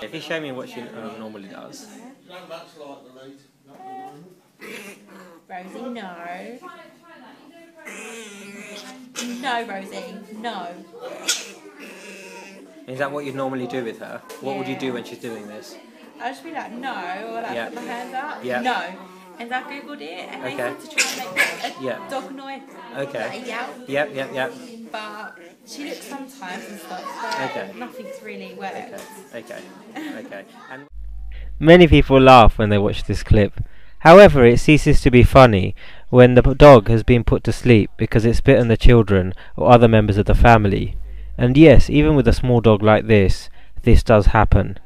If you show me what she normally does. Rosie, no. No, Rosie, no. Is that what you'd normally do with her? What would you do when she's doing this? I'd just be like, no, or like put my hands up, no. And I googled it and they said to try and make a dog noise. Okay. Like Yep. But she looks sometimes and stuff, but nothing's really worked. Okay. And many people laugh when they watch this clip. However, it ceases to be funny when the dog has been put to sleep because it's bitten the children or other members of the family. And yes, even with a small dog like this does happen.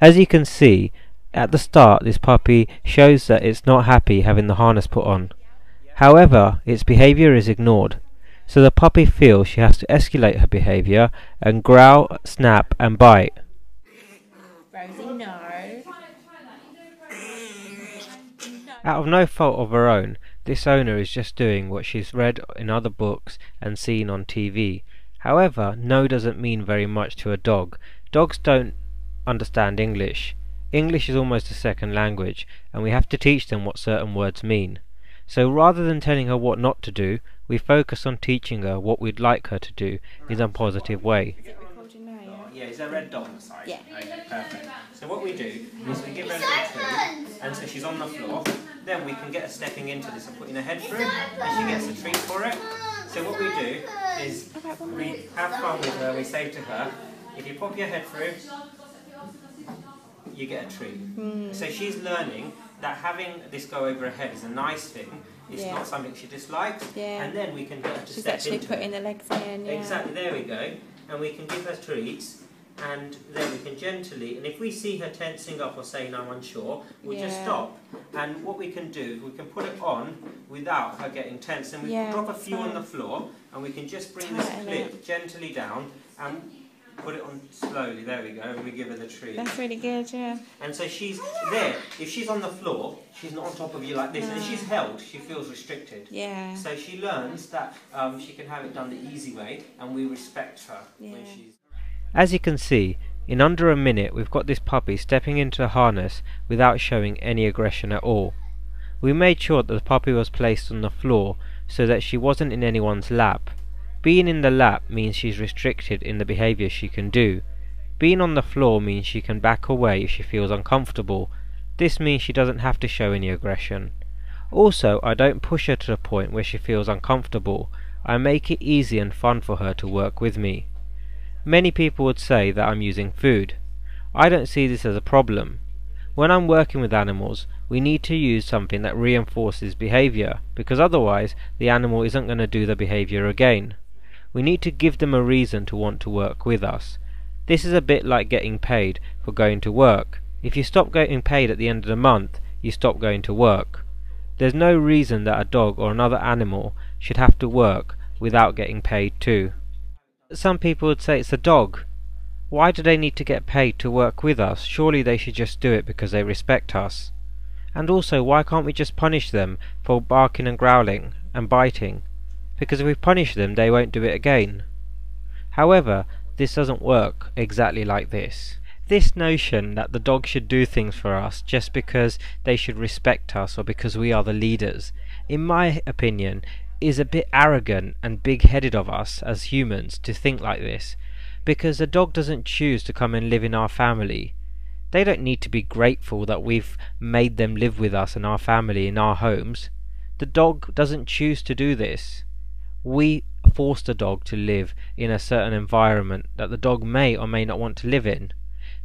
As you can see, at the start this puppy shows that it's not happy having the harness put on. However, its behaviour is ignored, so the puppy feels she has to escalate her behaviour and growl, snap and bite. Rosie, no. Out of no fault of her own, this owner is just doing what she's read in other books and seen on TV. However, no doesn't mean very much to a dog. Dogs don't understand English. English is almost a second language, and we have to teach them what certain words mean. So rather than telling her what not to do, we focus on teaching her what we'd like her to do in a positive way. Is it recording now, yeah, is there a red dot on the side? Yeah. Okay, perfect. So what we do is we give her a little treat, and so she's on the floor. Then we can get her stepping into this and putting her head through, and she gets a treat for it. So what we do is we have fun with her. We say to her, if you pop your head through, you get a treat. So she's learning that having this go over her head is a nice thing. It's not something she dislikes. And then we can get her to she's step actually into putting it. the legs in. Exactly, there we go. And we can give her treats. And then we can gently, and if we see her tensing up or saying I'm unsure, we just stop. And what we can do is we can put it on without her getting tense, and we can drop a few on the floor, and we can just bring this clip gently down and put it on slowly. There we go, and we give her the treat. That's really good, yeah. And so she's there. If she's on the floor, she's not on top of you like this, and if she's held, she feels restricted. Yeah. So she learns that she can have it done the easy way, and we respect her when she's... As you can see, in under a minute we've got this puppy stepping into the harness without showing any aggression at all. We made sure that the puppy was placed on the floor so that she wasn't in anyone's lap. Being in the lap means she's restricted in the behaviour she can do. Being on the floor means she can back away if she feels uncomfortable. This means she doesn't have to show any aggression. Also, I don't push her to the point where she feels uncomfortable. I make it easy and fun for her to work with me. Many people would say that I'm using food. I don't see this as a problem. When I'm working with animals, we need to use something that reinforces behaviour, because otherwise the animal isn't going to do the behaviour again. We need to give them a reason to want to work with us. This is a bit like getting paid for going to work. If you stop getting paid at the end of the month, you stop going to work. There's no reason that a dog or another animal should have to work without getting paid too. Some people would say it's a dog. Why do they need to get paid to work with us? Surely they should just do it because they respect us. And also, why can't we just punish them for barking and growling and biting? Because if we punish them, they won't do it again. However, this doesn't work exactly like this. This notion that the dog should do things for us just because they should respect us or because we are the leaders, in my opinion, is a bit arrogant and big-headed of us as humans to think like this, because a dog doesn't choose to come and live in our family. They don't need to be grateful that we've made them live with us and our family in our homes. The dog doesn't choose to do this. We force the dog to live in a certain environment that the dog may or may not want to live in.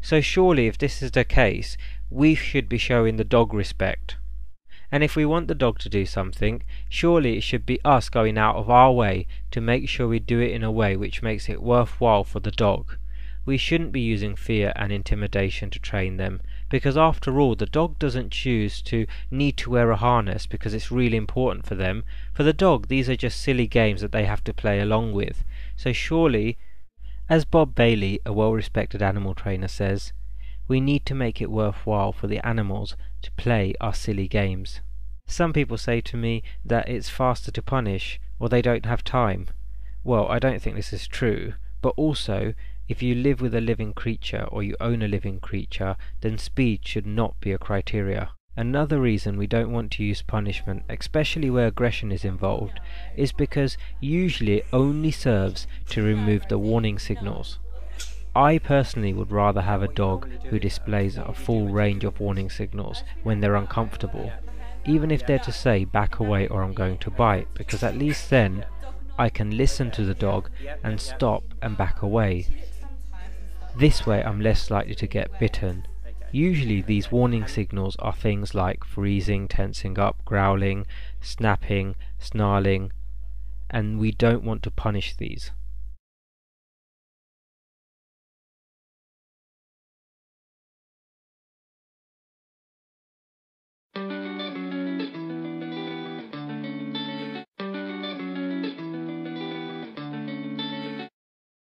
So surely if this is the case, we should be showing the dog respect. And if we want the dog to do something, surely it should be us going out of our way to make sure we do it in a way which makes it worthwhile for the dog. We shouldn't be using fear and intimidation to train them, because after all the dog doesn't choose to need to wear a harness because it's really important for them. For the dog, these are just silly games that they have to play along with. So surely, as Bob Bailey, a well-respected animal trainer, says, we need to make it worthwhile for the animals to play our silly games. Some people say to me that it's faster to punish, or they don't have time. Well, I don't think this is true, but also If you live with a living creature or you own a living creature, then speed should not be a criteria. Another reason we don't want to use punishment, especially where aggression is involved, is because usually it only serves to remove the warning signals. I personally would rather have a dog who displays a full range of warning signals when they're uncomfortable, even if they're to say back away or I'm going to bite, because at least then I can listen to the dog and stop and back away. This way I'm less likely to get bitten. Usually these warning signals are things like freezing, tensing up, growling, snapping, snarling, and we don't want to punish these.